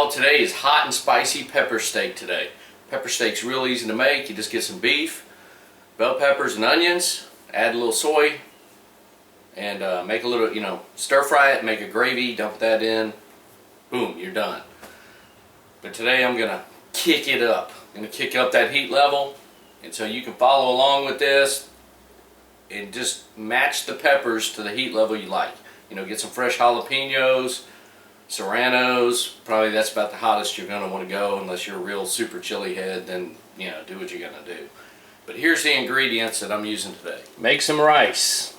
y'all. Today is hot and spicy pepper steak today. Pepper steak's real easy to make. You just get some beef, bell peppers and onions, add a little soy, and make a little, stir fry it, make a gravy, dump that in, boom, you're done. But today I'm gonna kick it up. I'm gonna kick up that heat level, and so you can follow along with this and just match the peppers to the heat level you like. Get some fresh jalapenos, serranos. Probably that's about the hottest you're going to want to go, unless you're a real super chili head. Then do what you're going to do. But here's the ingredients that I'm using today. Make some rice.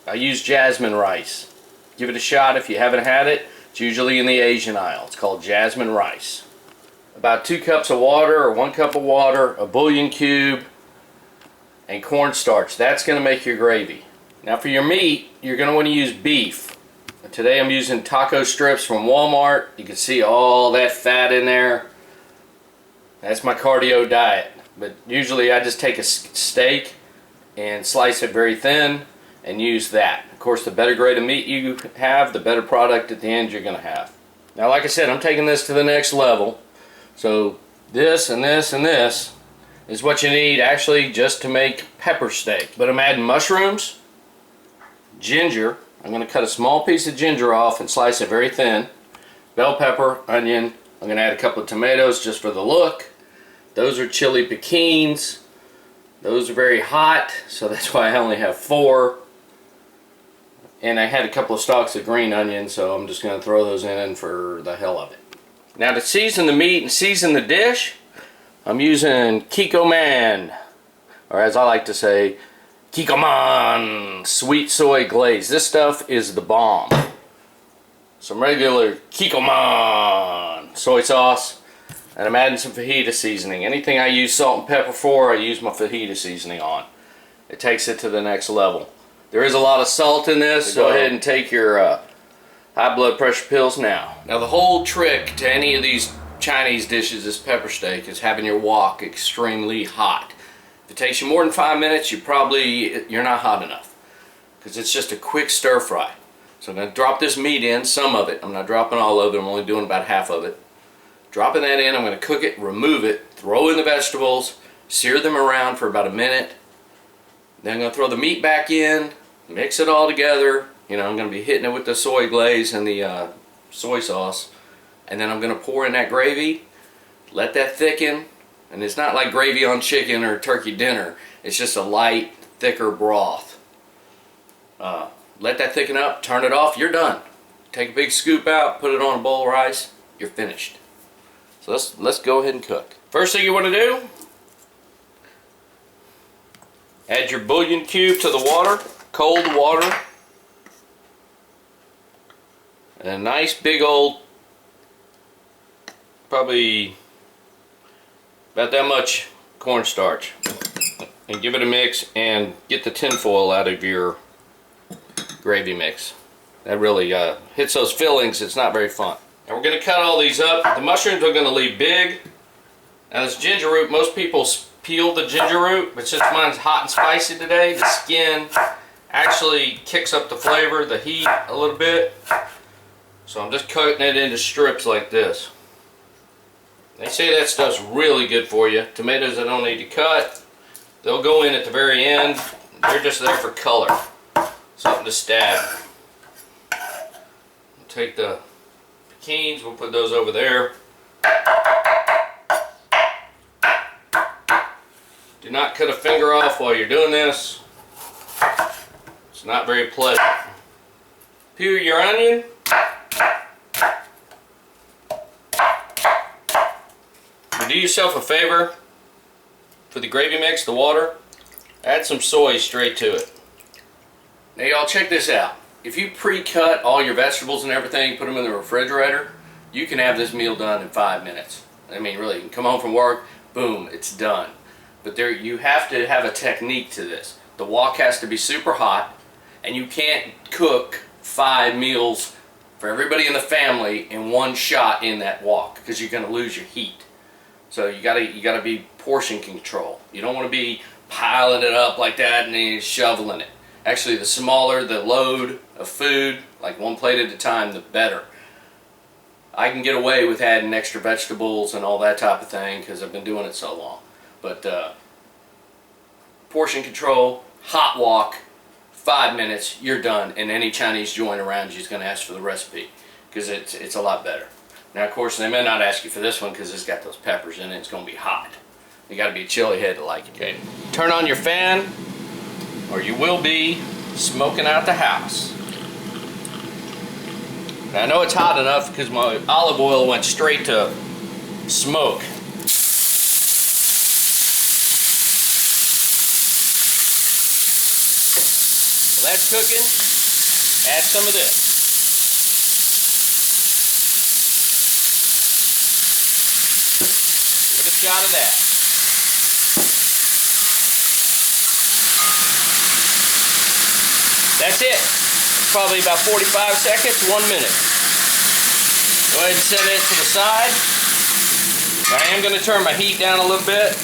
I use jasmine rice. Give it a shot if you haven't had it. It's usually in the Asian aisle. It's called jasmine rice. About 2 cups of water, or 1 cup of water, a bouillon cube, and cornstarch. That's going to make your gravy. Now for your meat, you're going to want to use beef. Today I'm using taco strips from Walmart. You can see all that fat in there. That's my cardio diet. But usually I just take a steak and slice it very thin and use that. Of course, the better grade of meat you have, the better product at the end you're going to have. Now, like I said, I'm taking this to the next level. So this and this and this is what you need actually just to make pepper steak. But I'm adding mushrooms, ginger. I'm going to cut a small piece of ginger off and slice it very thin. Bell pepper, onion. I'm going to add a couple of tomatoes just for the look. Those are chili piquins. Those are very hot, so that's why I only have 4. And I had a couple of stalks of green onion, so I'm just going to throw those in for the hell of it. Now to season the meat and season the dish, I'm using Kikkoman, or as I like to say, Kikkoman sweet soy glaze. This stuff is the bomb. Some regular Kikkoman soy sauce, and I'm adding some fajita seasoning. Anything I use salt and pepper for, I use my fajita seasoning on. It takes it to the next level. There is a lot of salt in this, so go ahead and take your high blood pressure pills now. Now the whole trick to any of these Chinese dishes, this pepper steak, is having your wok extremely hot. If it takes you more than 5 minutes, you're not hot enough, because it's just a quick stir fry. So I'm going to drop this meat in, some of it. I'm not dropping all of it. I'm only doing about half of it. Dropping that in, I'm going to cook it, remove it, throw in the vegetables, sear them around for about a minute. Then I'm going to throw the meat back in, mix it all together. I'm going to be hitting it with the soy glaze and the soy sauce. And then I'm going to pour in that gravy, let that thicken. And it's not like gravy on chicken or turkey dinner. It's just a light, thicker broth. Let that thicken up, turn it off, you're done. Take a big scoop out, put it on a bowl of rice, you're finished. So let's go ahead and cook. First thing you want to do, add your bouillon cube to the water, cold water. And a nice big old, probably about that much cornstarch, and give it a mix and get the tin foil out of your gravy mix. That really hits those fillings. It's not very fun. And we're going to cut all these up. The mushrooms are going to leave big. Now this ginger root, most people peel the ginger root, but since mine's hot and spicy today, the skin actually kicks up the flavor, the heat a little bit. So I'm just cutting it into strips like this. They say that stuff's really good for you. Tomatoes I don't need to cut. They'll go in at the very end. They're just there for color. Something to stab. We'll take the pecans, we'll put those over there. Do not cut a finger off while you're doing this. It's not very pleasant. Peel your onion. Do yourself a favor, for the gravy mix, the water, add some soy straight to it. Now y'all, check this out. If you pre-cut all your vegetables and everything, put them in the refrigerator, you can have this meal done in 5 minutes. I mean, really, you can come home from work, boom, it's done. But you have to have a technique to this. The wok has to be super hot, and you can't cook 5 meals for everybody in the family in one shot in that wok, because you're going to lose your heat. So you gotta be portion control. You don't want to be piling it up like that and then shoveling it. Actually, the smaller the load of food, like 1 plate at a time, the better. I can get away with adding extra vegetables and all that type of thing because I've been doing it so long. But portion control, hot wok, 5 minutes, you're done. And any Chinese joint around you is going to ask for the recipe because it's a lot better. Now, of course, they may not ask you for this one because it's got those peppers in it. It's going to be hot. You got to be a chili head to like it. Okay. Turn on your fan, or you will be smoking out the house. Now, I know it's hot enough because my olive oil went straight to smoke. Well, that's cooking. Add some of this. Give it a shot of that. That's it. It's probably about 45 seconds, 1 minute. Go ahead and set it to the side. I am going to turn my heat down a little bit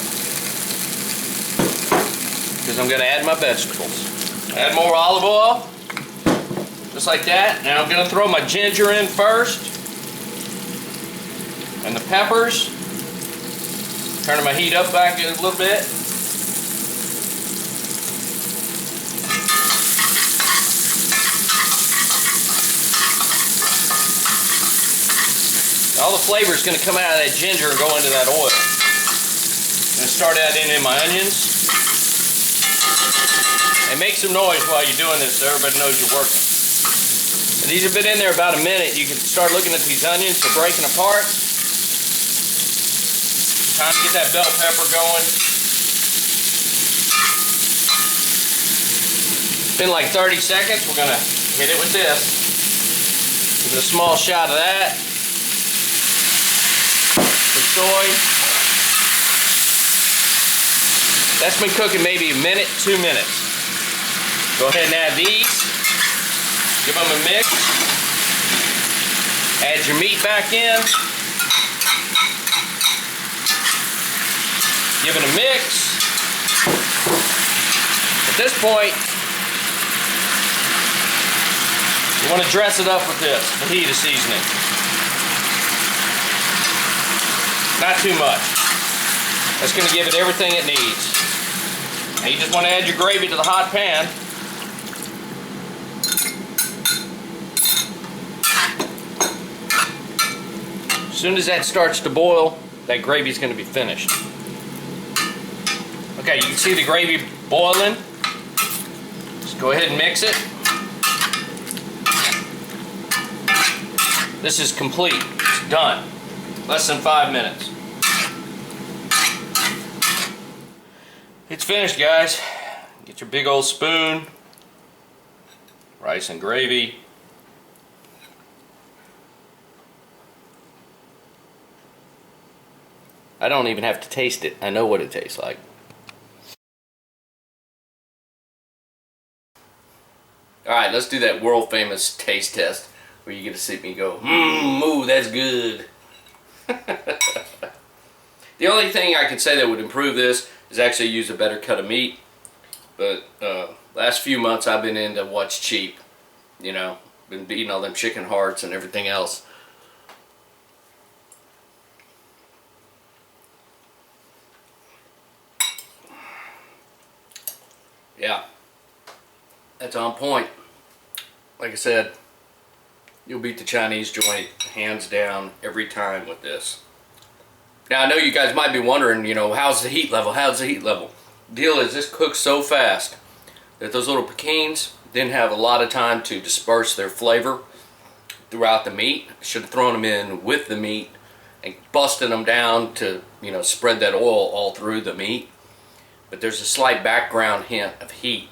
because I'm going to add my vegetables. Add more olive oil, just like that. Now I'm going to throw my ginger in first, and the peppers. Turning my heat up back a little bit. All the flavor is going to come out of that ginger and go into that oil. I'm going to start adding in my onions. And make some noise while you're doing this so everybody knows you're working. And these have been in there about a minute. You can start looking at these onions. They're breaking apart. Time to get that bell pepper going. It's been like 30 seconds. We're going to hit it with this. Give it a small shot of that. Some soy. That's been cooking maybe a minute, 2 minutes. Go ahead and add these. Give them a mix. Add your meat back in. Give it a mix. At this point, you want to dress it up with this, fajita seasoning. Not too much. That's going to give it everything it needs. Now you just want to add your gravy to the hot pan. As soon as that starts to boil, that gravy is going to be finished. Okay, you can see the gravy boiling. Just go ahead and mix it. This is complete. It's done. Less than 5 minutes. It's finished, guys. Get your big old spoon. Rice and gravy. I don't even have to taste it. I know what it tastes like. Alright, let's do that world famous taste test where you get to see me go, ooh, that's good. The only thing I could say that would improve this is actually use a better cut of meat. But last few months I've been into what's cheap. You know, been eating all them chicken hearts and everything else. Yeah, that's on point. Like I said, you'll beat the Chinese joint hands down every time with this. Now I know you guys might be wondering, you know, how's the heat level? How's the heat level? Deal is this cooks so fast that those little pekins didn't have a lot of time to disperse their flavor throughout the meat. Should have thrown them in with the meat and busted them down to, you know, spread that oil all through the meat. But there's a slight background hint of heat,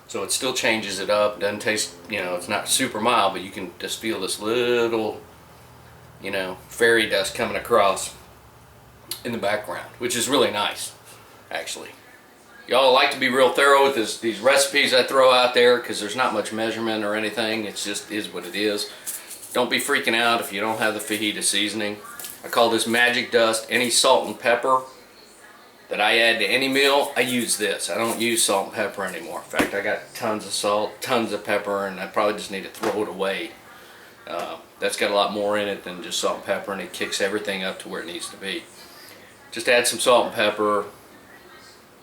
so it still changes it up. Doesn't taste, you know, it's not super mild, but you can just feel this little, you know, fairy dust coming across in the background, which is really nice, actually. Y'all like to be real thorough with these recipes I throw out there because there's not much measurement or anything. It just is what it is. Don't be freaking out if you don't have the fajita seasoning. I call this magic dust. Any salt and pepper that I add to any meal, I use this. I don't use salt and pepper anymore. In fact, I got tons of salt, tons of pepper, and I probably just need to throw it away That's got a lot more in it than just salt and pepper, and it kicks everything up to where it needs to be. Just add some salt and pepper.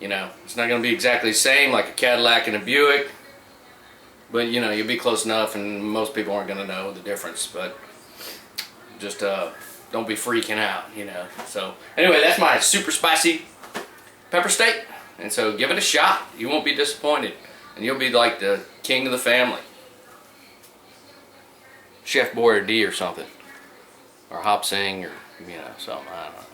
You know, it's not going to be exactly the same like a Cadillac and a Buick, but you know, you'll be close enough, and most people aren't going to know the difference. But just don't be freaking out, you know. So anyway, that's my super spicy pepper steak, and so give it a shot. You won't be disappointed, and you'll be like the king of the family. Chef Boyardee or something, or Hop Sing, or you know, something, I don't know.